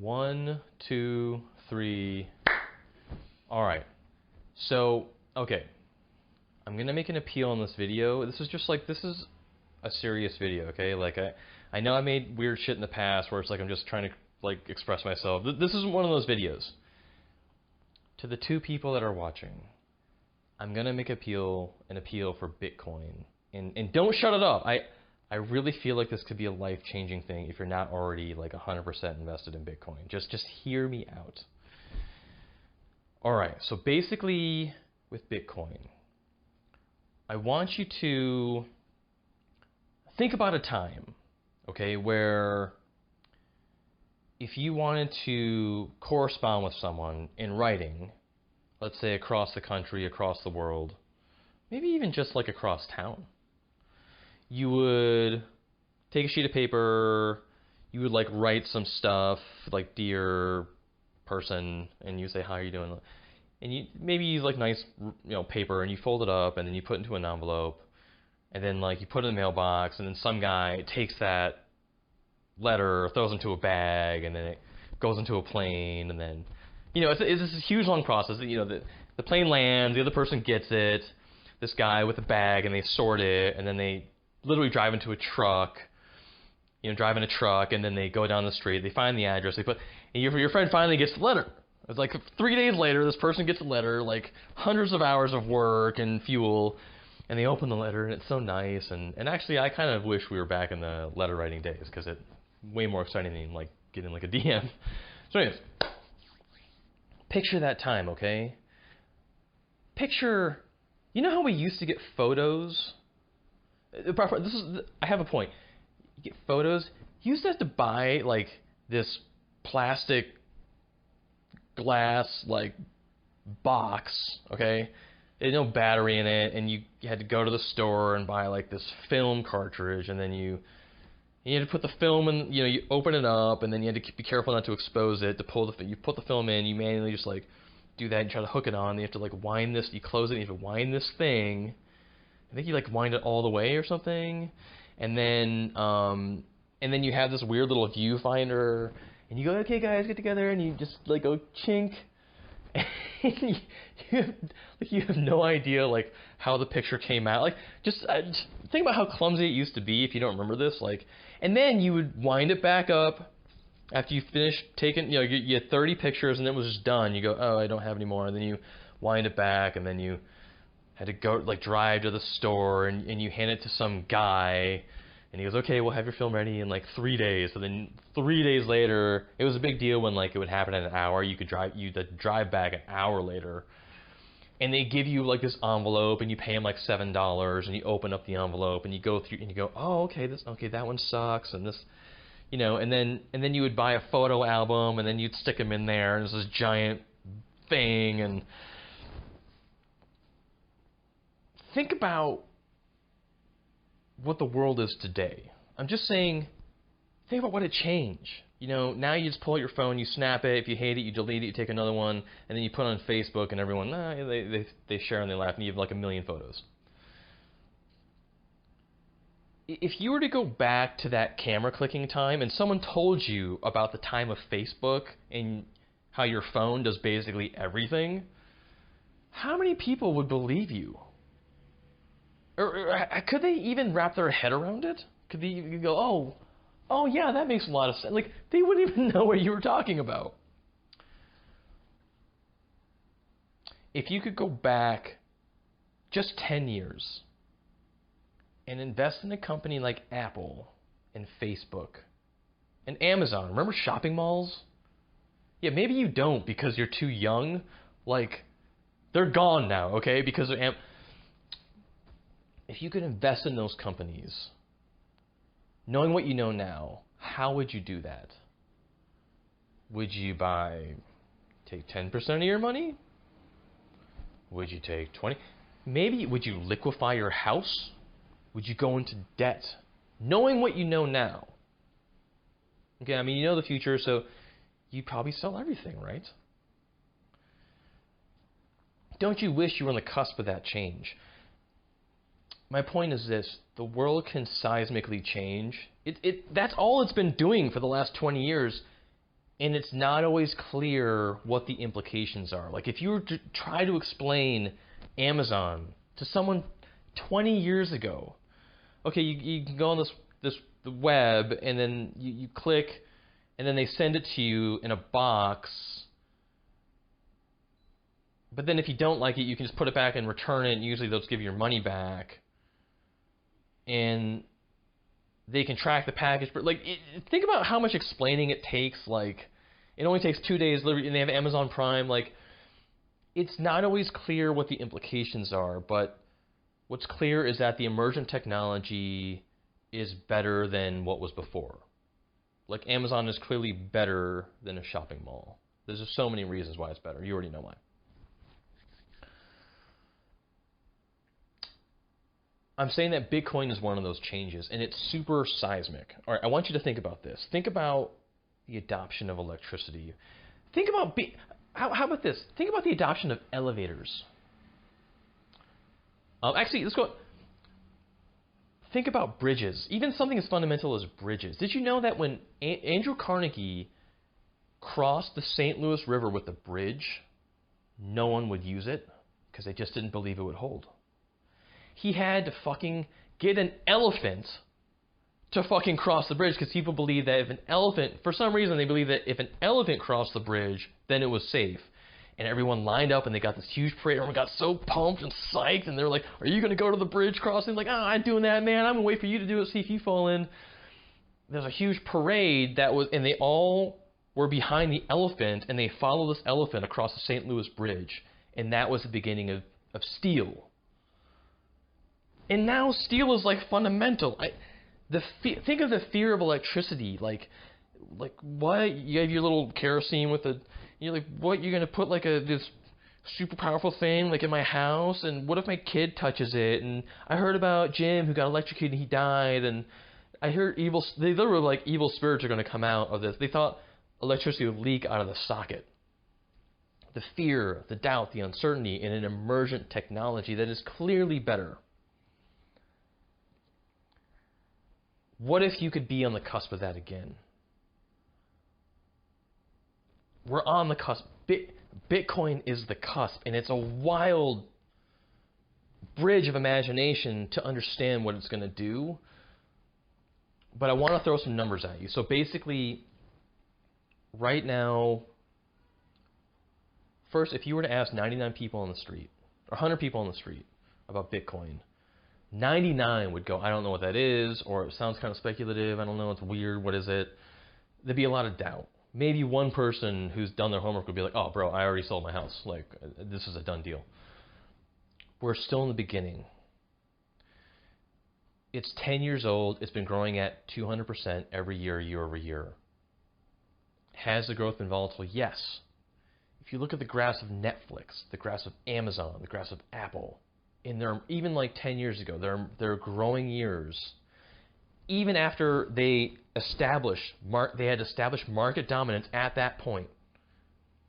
1, 2, 3. All right. So, okay. I'm going to make an appeal on this video. This is just like, this is a serious video, okay? Like, I know I made weird shit in the past where it's like I'm just trying to, like, express myself. This isn't one of those videos. To the 2 people that are watching, I'm going to make an appeal for Bitcoin. And don't shut it up. I really feel like this could be a life-changing thing if you're not already like 100% invested in Bitcoin. Just hear me out. All right, so basically with Bitcoin, I want you to think about a time, okay, where if you wanted to correspond with someone in writing, let's say across the country, across the world, maybe even just like across town, you would take a sheet of paper, you would like write some stuff like dear person, and you say, how are you doing? And you maybe use like nice, paper, and you fold it up, and then you put it into an envelope, and then like you put it in the mailbox, and then some guy takes that letter, throws it into a bag, and then it goes into a plane, and then it's this huge long process. The plane lands, the other person gets it, this guy with a bag, and they sort it, and then they literally drive into a truck, drive in a truck, and then they go down the street, they find the address, and your friend finally gets the letter. It's like 3 days later, this person gets a letter, like hundreds of hours of work and fuel, and they open the letter, and it's so nice, and actually I kind of wish we were back in the letter writing days, because it's way more exciting than like getting like a DM. So anyways, picture that time, okay? Picture, how we used to get photos? I have a point. You get photos. You used to have to buy like this plastic glass like box, okay? There's no battery in it, and you had to go to the store and buy like this film cartridge, and then you had to put the film in. You open it up, and then you had to be careful not to expose it. You put the film in. You manually just like do that and try to hook it on. You have to like wind this. You close it. And you have to wind this thing. I think you like wind it all the way or something, and then you have this weird little viewfinder, and you go, okay guys, get together, and you just like go chink, and you have no idea like how the picture came out. Like just think about how clumsy it used to be if you don't remember this. Like, and then you would wind it back up after you finish taking, you had 30 pictures and it was just done. You go, oh, I don't have any more, and then you wind it back, and then you had to go like drive to the store, and you hand it to some guy, and he goes, okay, we'll have your film ready in like 3 days. So then 3 days later, it was a big deal when like it would happen in an hour. You'd drive back an hour later, and they give you like this envelope, and you pay them like $7, and you open up the envelope, and you go through, and you go, oh, okay, that one sucks, and this, and then you would buy a photo album, and then you'd stick them in there, and it's this giant thing. And think about what the world is today. I'm just saying, think about what it changed. Now you just pull out your phone, you snap it. If you hate it, you delete it, you take another one, and then you put it on Facebook, and everyone, they share and they laugh, and you have like 1 million photos. If you were to go back to that camera clicking time, and someone told you about the time of Facebook and how your phone does basically everything, how many people would believe you? Or could they even wrap their head around it? Could they go, oh yeah, that makes a lot of sense. Like, they wouldn't even know what you were talking about. If you could go back just 10 years and invest in a company like Apple and Facebook and Amazon. Remember shopping malls? Yeah, maybe you don't because you're too young. Like, they're gone now, okay? Because they're if you could invest in those companies, knowing what you know now, how would you do that? Would you take 10% of your money? Would you take 20? Maybe would you liquefy your house? Would you go into debt? Knowing what you know now. Okay, I mean, you know the future, so you'd probably sell everything, right? Don't you wish you were on the cusp of that change? My point is this: the world can seismically change. That's all it's been doing for the last 20 years, And it's not always clear what the implications are. Like if you were to try to explain Amazon to someone 20 years ago, okay, you can go on the web and then you click and then they send it to you in a box. But then if you don't like it, you can just put it back and return it, and usually they'll just give you your money back. And they can track the package. But like, think about how much explaining it takes. Like, it only takes 2 days, and they have Amazon Prime. Like, it's not always clear what the implications are, but what's clear is that the emergent technology is better than what was before. Like, Amazon is clearly better than a shopping mall. There's just so many reasons why it's better. You already know why. I'm saying that Bitcoin is one of those changes, and it's super seismic. All right, I want you to think about this. Think about the adoption of electricity. Think about how about this? Think about the adoption of elevators. Actually, let's go. Think about bridges. Even something as fundamental as bridges. Did you know that when Andrew Carnegie crossed the St. Louis River with a bridge, no one would use it because they just didn't believe it would hold? He had to fucking get an elephant to fucking cross the bridge because people believe that if an elephant, for some reason they believe that if an elephant crossed the bridge, then it was safe. And everyone lined up and they got this huge parade. Everyone got so pumped and psyched, and they're like, "Are you going to go to the bridge crossing?" Like, "Oh, I'm doing that, man. I'm going to wait for you to do it, see if you fall in." There's a huge parade that was, and they all were behind the elephant, and they followed this elephant across the St. Louis Bridge. And that was the beginning of steel. And now steel is like fundamental. Think of the fear of electricity. Like what? You have your little kerosene with you're like, what? You're gonna put like this super powerful thing like in my house? And what if my kid touches it? And I heard about Jim who got electrocuted and he died. And I heard they literally like evil spirits are gonna come out of this. They thought electricity would leak out of the socket. The fear, the doubt, the uncertainty in an emergent technology that is clearly better. What if you could be on the cusp of that again? We're on the cusp. Bitcoin is the cusp, and it's a wild bridge of imagination to understand what it's going to do. But I want to throw some numbers at you. So basically, right now, first, if you were to ask 99 people on the street, or 100 people on the street about Bitcoin, 99 would go, "I don't know what that is," or "It sounds kind of speculative. I don't know. It's weird. What is it?" There'd be a lot of doubt. Maybe one person who's done their homework would be like, "Oh, bro, I already sold my house. Like, this is a done deal." We're still in the beginning. It's 10 years old. It's been growing at 200% every year, year over year. Has the growth been volatile? Yes. If you look at the graphs of Netflix, the graphs of Amazon, the graphs of Apple, in their, even like 10 years ago, their growing years, even after they had established market dominance at that point,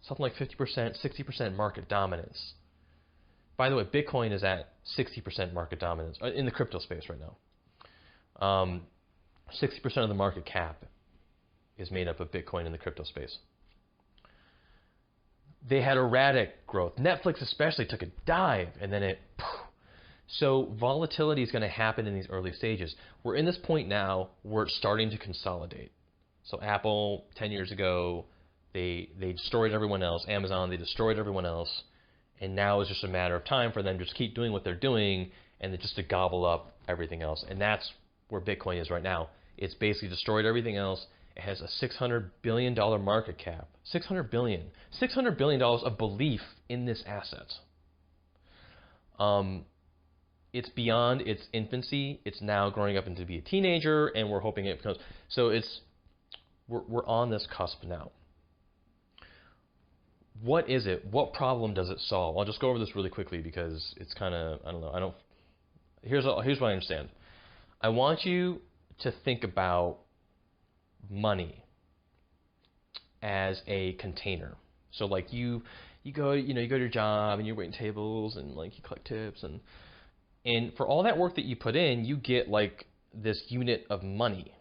something like 50%, 60% market dominance. By the way, Bitcoin is at 60% market dominance in the crypto space right now. 60% of the market cap is made up of Bitcoin in the crypto space. They had erratic growth. Netflix especially took a dive, and then it... So volatility is going to happen in these early stages. We're in this point now where it's starting to consolidate. So Apple, 10 years ago, they destroyed everyone else. Amazon, they destroyed everyone else. And now it's just a matter of time for them to just keep doing what they're doing and just to gobble up everything else. And that's where Bitcoin is right now. It's basically destroyed everything else. It has a $600 billion market cap. $600 billion. $600 billion of belief in this asset. It's beyond its infancy. It's now growing up into be a teenager, and we're hoping it becomes... So we're on this cusp now. What is it? What problem does it solve? I'll just go over this really quickly because it's kind of, I don't know. Here's what I understand. I want you to think about money as a container. So like you go to your job and you're waiting tables and like you collect tips and for all that work that you put in, you get like this unit of money,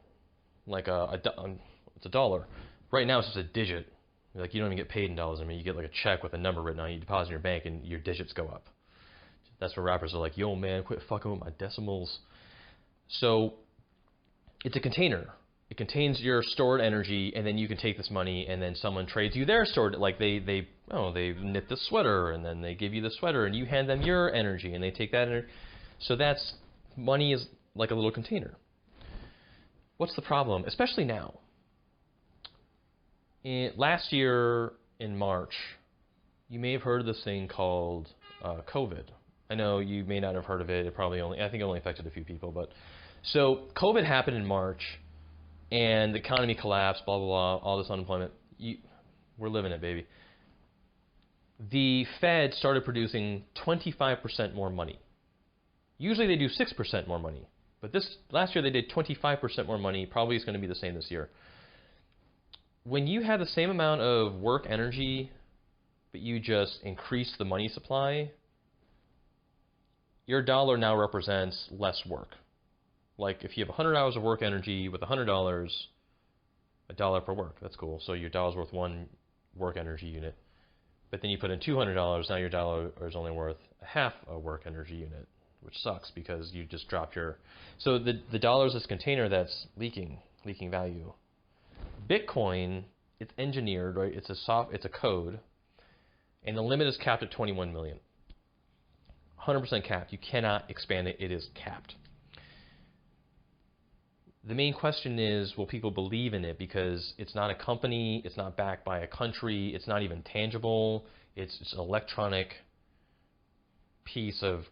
like it's $1. Right now, it's just a digit. Like, you don't even get paid in dollars. I mean, you get like a check with a number written on it. You deposit in your bank, and your digits go up. That's where rappers are like, yo, man, quit fucking with my decimals. So it's a container. It contains your stored energy, and then you can take this money, and then someone trades you their stored, like they knit the sweater, and then they give you the sweater, and you hand them your energy, and they take that energy. So that's, money is like a little container. What's the problem? Especially now. Last year in March, you may have heard of this thing called COVID. I know you may not have heard of it. I think it only affected a few people, but so COVID happened in March. And the economy collapsed, blah, blah, blah, all this unemployment. We're living it, baby. The Fed started producing 25% more money. Usually they do 6% more money. But last year they did 25% more money. Probably it's going to be the same this year. When you have the same amount of work energy, but you just increase the money supply, your dollar now represents less work. Like, if you have 100 hours of work energy with $100, $1 per work, that's cool. So your dollar's worth 1 work energy unit. But then you put in $200, now your dollar is only worth half a work energy unit, which sucks because you just dropped your... So the dollar is this container that's leaking value. Bitcoin, it's engineered, right? It's a code, and the limit is capped at 21 million. 100% capped. You cannot expand it. It is capped. The main question is, will people believe in it? Because it's not a company, it's not backed by a country, it's not even tangible, it's an electronic piece of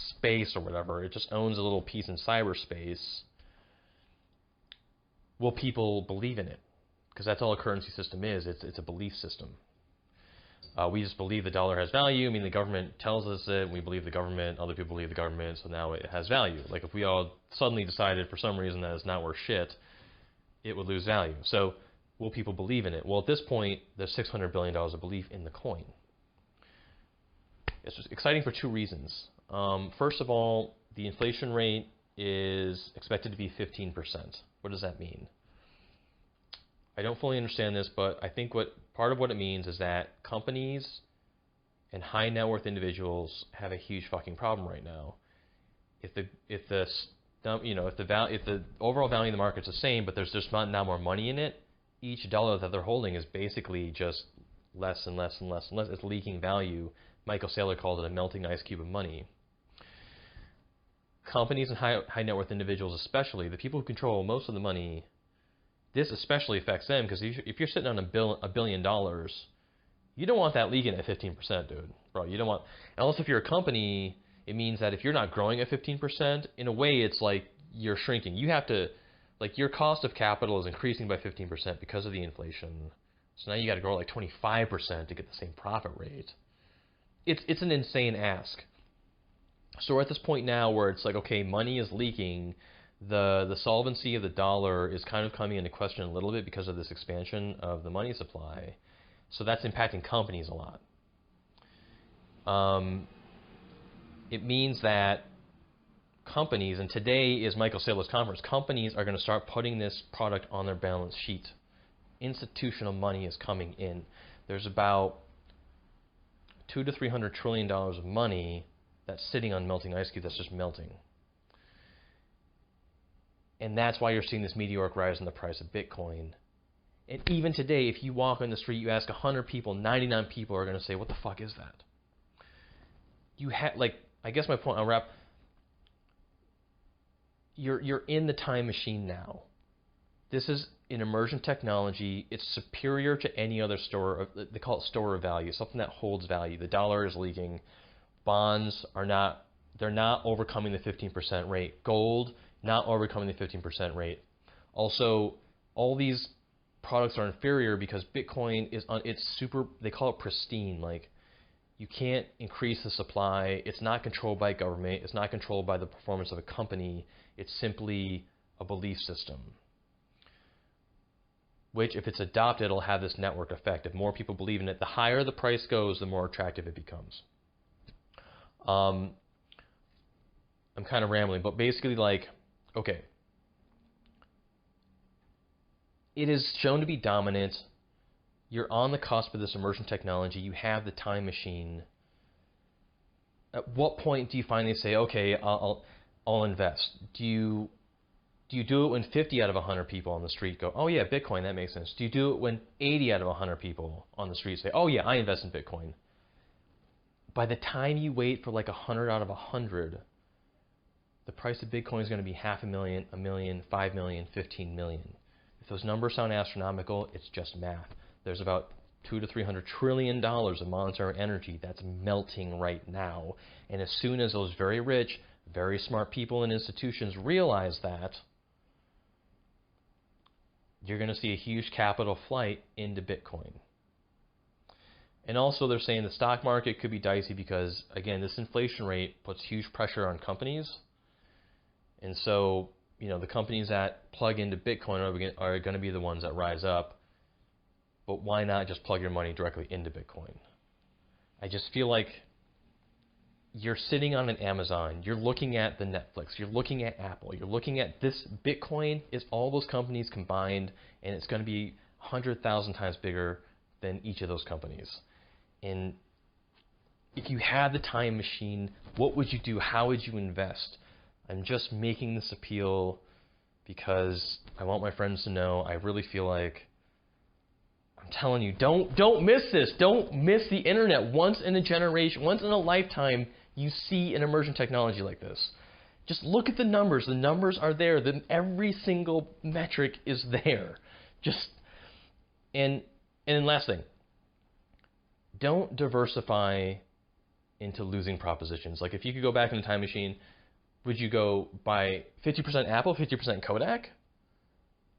space or whatever. It just owns a little piece in cyberspace. Will people believe in it? Because that's all a currency system is. It's a belief system. We just believe the dollar has value. I mean, the government tells us it. We believe the government. Other people believe the government. So now it has value. Like, if we all suddenly decided for some reason that it's not worth shit, it would lose value. So will people believe in it? Well, at this point, there's $600 billion of belief in the coin. It's just exciting for 2 reasons. First of all, the inflation rate is expected to be 15%. What does that mean? I don't fully understand this, but I think part of what it means is that companies and high net worth individuals have a huge fucking problem right now. If the overall value of the market's the same, but there's just not now more money in it, each dollar that they're holding is basically just less and less and less and less. It's leaking value. Michael Saylor called it a melting ice cube of money. Companies and high net worth individuals, especially the people who control most of the money, this especially affects them, because if you're sitting on $1 billion, you don't want that leaking at 15%, dude. Bro, you don't want... Unless if you're a company, it means that if you're not growing at 15%, in a way it's like you're shrinking. You have to... Like, your cost of capital is increasing by 15% because of the inflation. So now you got to grow like 25% to get the same profit rate. It's an insane ask. So we're at this point now where it's like, okay, money is leaking. The solvency of the dollar is kind of coming into question a little bit because of this expansion of the money supply. So that's impacting companies a lot. It means that companies, and today is Michael Saylor's conference, companies are going to start putting this product on their balance sheet. Institutional money is coming in. There's about $200 to $300 trillion of money that's sitting on melting ice cubes that's just melting. And that's why you're seeing this meteoric rise in the price of Bitcoin. And even today, if you walk on the street, you ask 100 people, 99 people are going to say, what the fuck is that? I guess my point, I'll wrap. You're in the time machine now. This is an emergent technology. It's superior to any other store. They call it store of value, something that holds value. The dollar is leaking. Bonds are not, they're not overcoming the 15% rate. Gold, not overcoming the 15% rate. Also, all these products are inferior because Bitcoin is it's super, they call it pristine. Like, you can't increase the supply. It's not controlled by government. It's not controlled by the performance of a company. It's simply a belief system, which, if it's adopted, it'll have this network effect. If more people believe in it, the higher the price goes, the more attractive it becomes. I'm kind of rambling, but basically, like, okay, it is shown to be dominant. You're on the cusp of this emergent technology. You have the time machine. At what point do you finally say, okay, I'll invest? Do you do it when 50 out of 100 people on the street go, oh yeah, Bitcoin, that makes sense? Do you do it when 80 out of 100 people on the street say, oh yeah, I invest in Bitcoin? By the time you wait for like 100 out of 100, the price of Bitcoin is going to be $500,000, $1 million, $5 million, $15 million. If those numbers sound astronomical, it's just math. There's about $200 to $300 trillion of monetary energy that's melting right now. And as soon as those very rich, very smart people and institutions realize that, you're going to see a huge capital flight into Bitcoin. And also they're saying the stock market could be dicey because, again, this inflation rate puts huge pressure on companies. And so, the companies that plug into Bitcoin are going to be the ones that rise up. But why not just plug your money directly into Bitcoin? I just feel like you're sitting on an Amazon, you're looking at the Netflix, you're looking at Apple, you're looking at this. Bitcoin is all those companies combined, and it's going to be 100,000 times bigger than each of those companies. And if you had the time machine, what would you do? How would you invest? I'm just making this appeal because I want my friends to know. I really feel like, I'm telling you, don't miss this. Don't miss the internet. Once in a generation, once in a lifetime, you see an emergent technology like this. Just look at the numbers. The numbers are there. Every single metric is there. And then last thing, don't diversify into losing propositions. Like if you could go back in the time machine, would you go buy 50% Apple, 50% Kodak?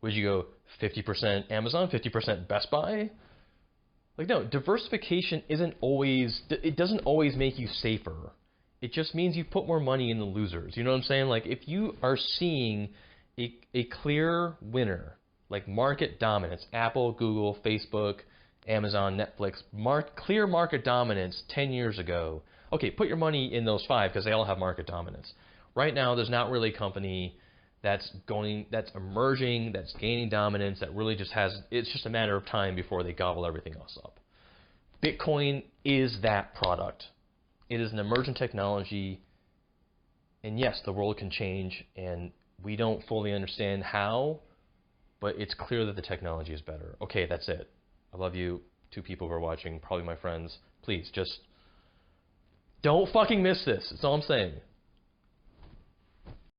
Would you go 50% Amazon, 50% Best Buy? Like, no, diversification it doesn't always make you safer. It just means you put more money in the losers. You know what I'm saying? Like, if you are seeing a clear winner, like market dominance, Apple, Google, Facebook, Amazon, Netflix, clear market dominance 10 years ago, okay, put your money in those 5 because they all have market dominance. Right now, there's not really a company that's emerging, that's gaining dominance, that really it's just a matter of time before they gobble everything else up. Bitcoin is that product. It is an emergent technology, and yes, the world can change, and we don't fully understand how, but it's clear that the technology is better. Okay, that's it. I love you, 2 people who are watching, probably my friends. Please, just don't fucking miss this. That's all I'm saying.